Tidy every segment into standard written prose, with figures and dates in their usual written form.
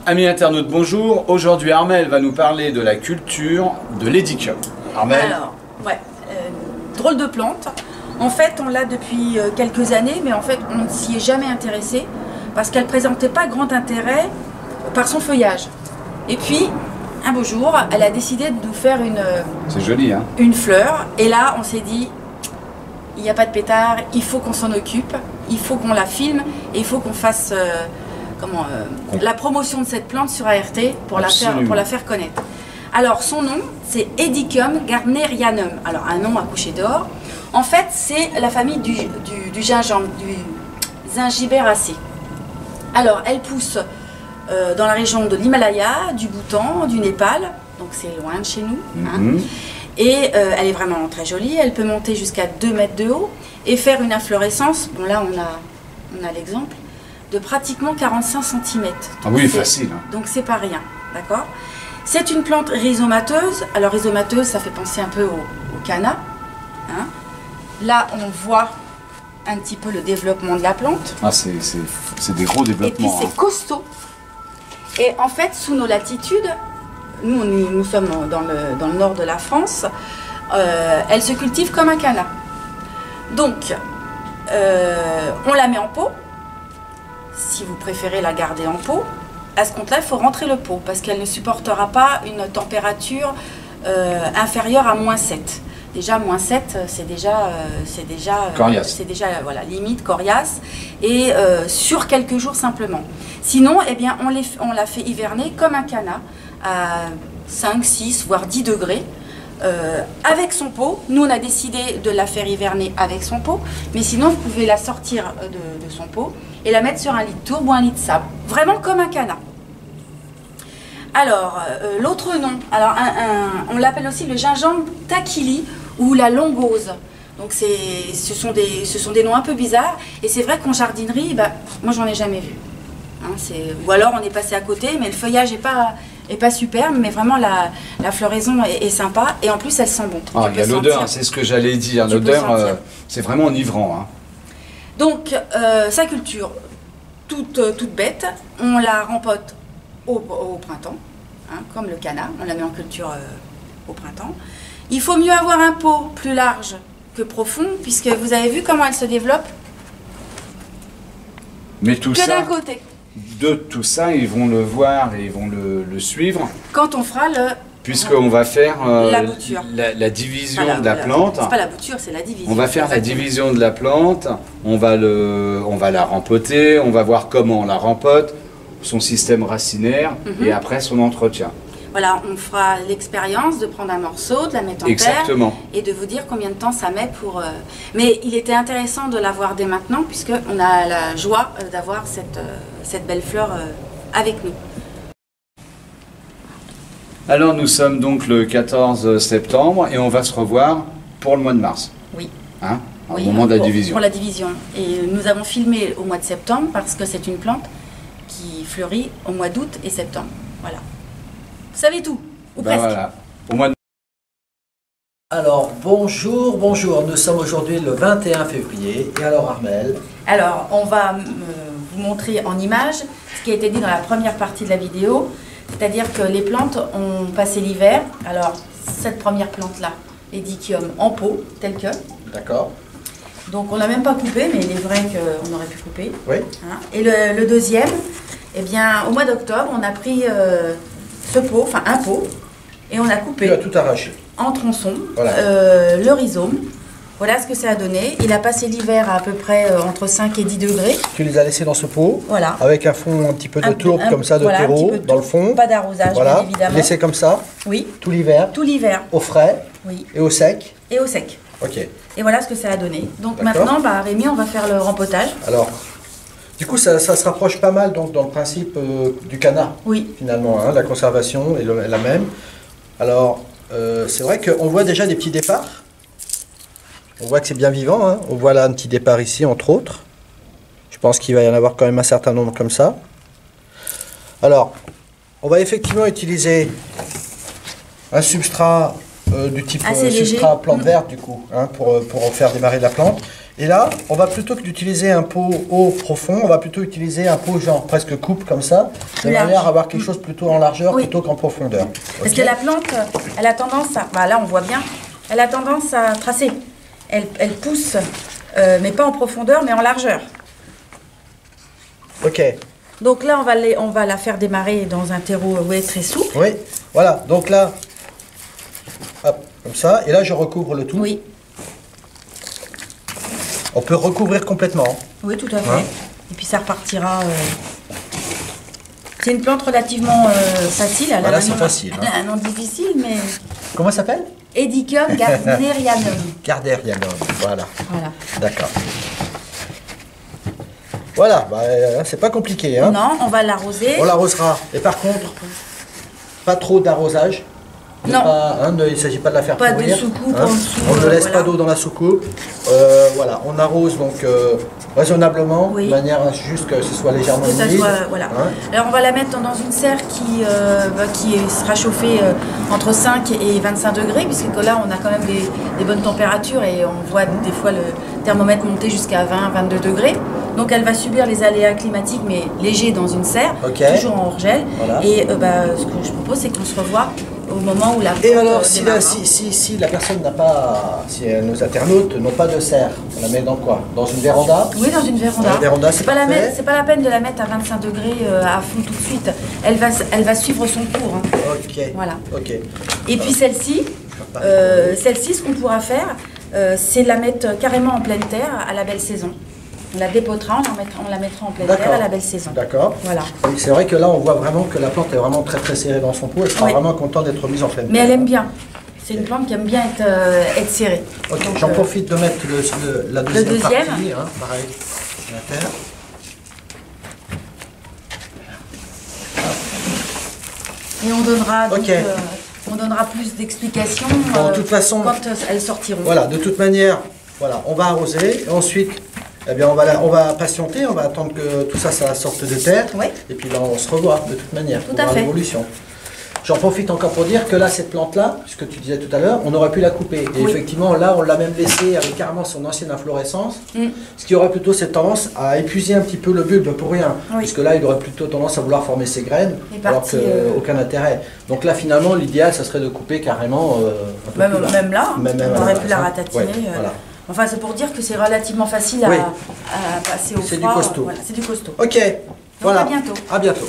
Amis internautes, bonjour. Aujourd'hui, Armelle va nous parler de la culture de l'édicum. Armelle. Alors, ouais, drôle de plante. En fait, on l'a depuis quelques années, mais en fait, on ne s'y est jamais intéressé parce qu'elle présentait pas grand intérêt par son feuillage. Et puis, un beau jour, elle a décidé de nous faire c'est joli, hein, une fleur. Et là, on s'est dit, il n'y a pas de pétard, il faut qu'on s'en occupe, il faut qu'on la filme et il faut qu'on fasse la promotion de cette plante sur ART pour la faire connaître. Alors, son nom, c'est Aedicum gardnerianum. Alors, un nom à coucher d'or. En fait, c'est la famille du gingembre, du Zingiberaceae. Alors, elle pousse dans la région de l'Himalaya, du Bhoutan, du Népal. Donc, c'est loin de chez nous. Hein. Et elle est vraiment très jolie. Elle peut monter jusqu'à 2 mètres de haut et faire une inflorescence. Bon, là, on a l'exemple de pratiquement 45 cm. Ah oui, facile. Hein. Donc, c'est pas rien. D'accord ? C'est une plante rhizomateuse. Alors, rhizomateuse, ça fait penser un peu au canna. Hein. Là, on voit un petit peu le développement de la plante. Ah, c'est des gros développements. Et puis, c'est costaud. Et en fait, sous nos latitudes, nous sommes dans le nord de la France, elle se cultive comme un canna. Donc, on la met en pot. Si vous préférez la garder en pot, à ce compte-là, il faut rentrer le pot parce qu'elle ne supportera pas une température inférieure à -7. Déjà, -7, c'est déjà coriace. C'est déjà voilà, limite coriace et sur quelques jours simplement. Sinon, eh bien, on la fait hiverner comme un canna à 5, 6, voire 10 degrés. Avec son pot. Nous, on a décidé de la faire hiverner avec son pot, mais sinon, vous pouvez la sortir de son pot et la mettre sur un lit de tourbe ou un lit de sable. Vraiment comme un canna. Alors, l'autre nom, alors on l'appelle aussi le gingembre taquili ou la longose. Donc, ce sont des noms un peu bizarres. Et c'est vrai qu'en jardinerie, moi, j'en ai jamais vu. Hein, ou alors, on est passé à côté, mais le feuillage n'est pas superbe, mais vraiment la floraison est sympa et en plus elle sent bon. Ah, il y a l'odeur, c'est ce que j'allais dire. L'odeur, c'est vraiment enivrant. Hein. Donc, sa culture, toute bête, on la rempote au printemps, hein, comme le canna, on la met en culture au printemps. Il faut mieux avoir un pot plus large que profond, puisque vous avez vu comment elle se développe. Mais tout que d'un côté. De tout ça, ils vont le voir et ils vont le suivre. Quand on fera puisqu'on va faire la division voilà, de la plante. C'est pas la bouture, c'est la division. On va faire la division de la plante, on va la rempoter, on va voir comment on la rempote, son système racinaire et après son entretien. Voilà, on fera l'expérience de prendre un morceau, de la mettre en terre et de vous dire combien de temps ça met pour... Mais il était intéressant de la voir dès maintenant puisqu'on a la joie d'avoir cette belle fleur avec nous. Alors nous sommes donc le 14 septembre et on va se revoir pour le mois de mars. Oui. Hein, au moment de la division. Pour la division. Et nous avons filmé au mois de septembre parce que c'est une plante qui fleurit au mois d'août et septembre. Voilà. Vous savez tout, ou presque. Voilà. Au mois de... Alors, bonjour, nous sommes aujourd'hui le 21 février, et alors Armelle? Alors, on va vous montrer en image ce qui a été dit dans la première partie de la vidéo, c'est-à-dire que les plantes ont passé l'hiver, alors cette première plante-là, Aedicum en pot, tel que. D'accord. Donc on n'a même pas coupé, mais il est vrai qu'on aurait pu couper. Oui. Hein. Et le deuxième, eh bien, au mois d'octobre, on a pris ce pot, enfin un pot, et on a coupé. Tu as tout arraché. En tronçon, voilà. Le rhizome. Voilà ce que ça a donné. Il a passé l'hiver à peu près entre 5 et 10 degrés. Tu les as laissés dans ce pot, voilà. Avec un fond un petit peu de tourbe comme ça, de terreau, dans le fond. Pas d'arrosage, voilà. Bien évidemment. Laissés comme ça, oui. Tout l'hiver. Tout l'hiver. Au frais, oui. Et au sec. Et au sec. Ok. Et voilà ce que ça a donné. Donc maintenant, Rémi, on va faire le rempotage. Alors, du coup, ça se rapproche pas mal donc, dans le principe du canna. Oui. Finalement, hein, la conservation est la même. Alors, c'est vrai qu'on voit déjà des petits départs. On voit que c'est bien vivant. Hein. On voit là un petit départ ici, entre autres. Je pense qu'il va y en avoir quand même un certain nombre comme ça. Alors, on va effectivement utiliser un substrat du type assez léger. substrat plante verte du coup, hein, pour faire démarrer la plante. Et là, on va plutôt que d'utiliser un pot haut profond, on va plutôt utiliser un pot genre presque coupe comme ça, de manière à avoir quelque chose plutôt en largeur plutôt qu'en profondeur. Parce que la plante, elle a tendance à, bah là on voit bien, elle a tendance à tracer. Elle pousse, mais pas en profondeur, mais en largeur. Ok. Donc là, on va la faire démarrer dans un terreau très souple. Oui, voilà. Donc là, hop, comme ça. Et là, je recouvre le tout. Oui. On peut recouvrir complètement. Oui, tout à fait. Hein? Et puis ça repartira. C'est une plante relativement facile. Elle Voilà, a c'est facile. Elle a un nom difficile, mais... Comment ça s'appelle? Edicum gardnerianum. Gardnerianum, voilà. Voilà. D'accord. Voilà, bah, c'est pas compliqué. Hein? Non, on va l'arroser. On l'arrosera. Et par contre, pas trop d'arrosage. Non. Il ne s'agit pas de la faire Pas pourrir. de soucoupe Hein. en dessous. On ne laisse voilà. pas d'eau dans la soucoupe. Voilà, on arrose donc raisonnablement, Oui. de manière à juste que ce soit légèrement Que ça humide. soit, voilà. Hein. Alors on va la mettre dans une serre qui sera chauffée entre 5 et 25 degrés, puisque là on a quand même des bonnes températures et on voit des fois le thermomètre monter jusqu'à 20-22 degrés. Donc elle va subir les aléas climatiques, mais légers dans une serre, toujours en hors-gel. Voilà. Et ce que je propose, c'est qu'on se revoit au moment où la Et plante alors, si démarre. la personne n'a pas, si nos internautes n'ont pas de serre, on la met dans quoi? Dans une véranda? Oui, dans une véranda. Dans une véranda, c'est pas parfait. c'est pas la peine de la mettre à 25 degrés à fond tout de suite. Elle va suivre son cours. Hein. Ok. Voilà. Ok. Et puis celle-ci, ce qu'on pourra faire, c'est la mettre carrément en pleine terre à la belle saison. On la dépotera, on la mettra en pleine terre à la belle saison. D'accord. Voilà. Oui, c'est vrai que là, on voit vraiment que la plante est vraiment très très serrée dans son pot. Elle sera vraiment contente d'être mise en pleine terre. Mais elle aime bien. C'est une plante qui aime bien être serrée. Ok, Donc, j'en profite de mettre la deuxième partie. Hein, pareil, la terre. Et on donnera, donc, Ok. on donnera plus d'explications Bon, de toute façon, quand elles sortiront. Voilà, de toute manière, voilà, on va arroser. Et ensuite, eh bien, on va patienter, on va attendre que tout ça, ça sorte de terre. Oui. Et puis là, on se revoit de toute manière. Tout pour à voir fait. l'évolution. J'en profite encore pour dire que là, cette plante-là, puisque tu disais tout à l'heure, on aurait pu la couper. Et Oui. effectivement, là, on l'a même laissée avec carrément son ancienne inflorescence, ce qui aurait plutôt cette tendance à épuiser un petit peu le bulbe pour rien. Oui. Puisque là, il aurait plutôt tendance à vouloir former ses graines, Et alors parti, qu'aucun intérêt. Donc là, finalement, l'idéal, ça serait de couper carrément un peu plus bas. Même là, on aurait pu la hein. ratatiner. Ouais, voilà. Enfin, c'est pour dire que c'est relativement facile Oui. à passer au froid. C'est du costaud. Voilà, c'est du costaud. Ok, voilà. à bientôt. À bientôt.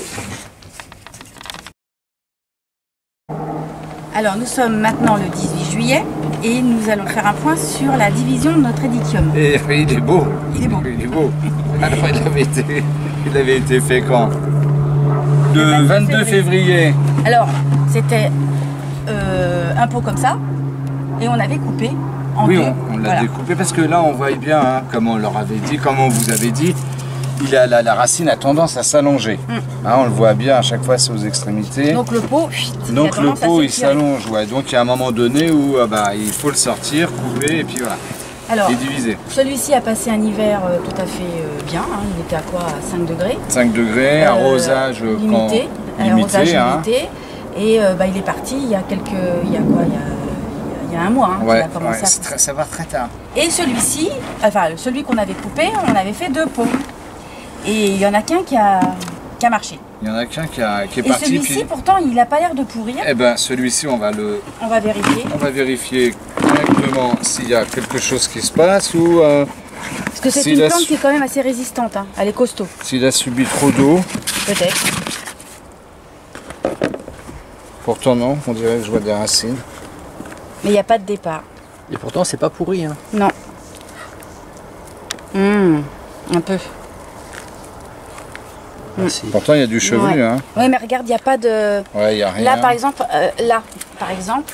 Alors, nous sommes maintenant le 18 juillet et nous allons faire un point sur la division de notre édicium. Et il est beau. Il est beau. Il est beau. Alors il avait été fait quand? Le 22 février. Alors, c'était un pot comme ça et on avait coupé en Oui, deux. on l'a Voilà. découpé parce que là on voit bien, hein, comme on leur avait dit, comme on vous avait dit, la racine a tendance à s'allonger. Hein, on le voit bien, à chaque fois c'est aux extrémités. Donc le pot, Donc le pot il s'allonge, ouais. Donc il y a un moment donné où il faut le sortir, couper et puis voilà. Alors, Et diviser. celui-ci a passé un hiver tout à fait bien. Hein. Il était à quoi? À 5 degrés. 5 degrés, arrosage limité. limité, Arrosage hein. limité. Et il est parti il y a quelques. Il y a quoi? Il y a un mois qu'il Ouais, a commencé à pousser. ça va très tard. Et celui-ci, enfin celui qu'on avait coupé, on avait fait 2 pots. Et il y en a qu'un qui a marché. Il y en a qu'un qui est Et parti. celui-ci, Puis, pourtant, il n'a pas l'air de pourrir. eh ben celui-ci On va vérifier. on va vérifier correctement s'il y a quelque chose qui se passe ou Parce que c'est s'il une a plante su- qui est quand même assez résistante. Hein. Elle est costaud, s'il a subi trop d'eau. peut-être. Pourtant non, on dirait que je vois des racines. Mais il n'y a pas de départ. Et pourtant, c'est pas pourri. Hein. Non. Un peu. Merci. Pourtant il y a du chevelu, Ouais. hein. Oui, mais regarde, il n'y a pas de... Ouais, il y a rien. Là, par exemple,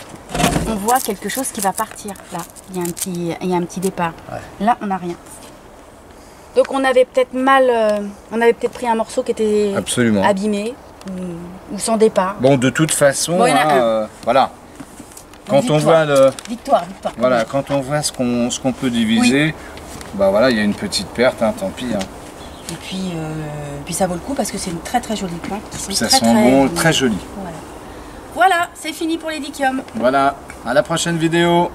on voit quelque chose qui va partir. Là, il y a un petit départ. Ouais. Là, on n'a rien. Donc, on avait peut-être pris un morceau qui était Absolument. abîmé ou sans départ. Bon, de toute façon, Bon, il y en a voilà. Quand on victoire. voit Victoire. voilà, quand on voit ce qu'on peut diviser, bah voilà, il y a une petite perte, hein, tant pis. Hein. Et puis ça vaut le coup parce que c'est une très très jolie plante. Qui Ça très, sent bon, très joli. Voilà. Voilà, c'est fini pour les dichiums. Voilà, à la prochaine vidéo.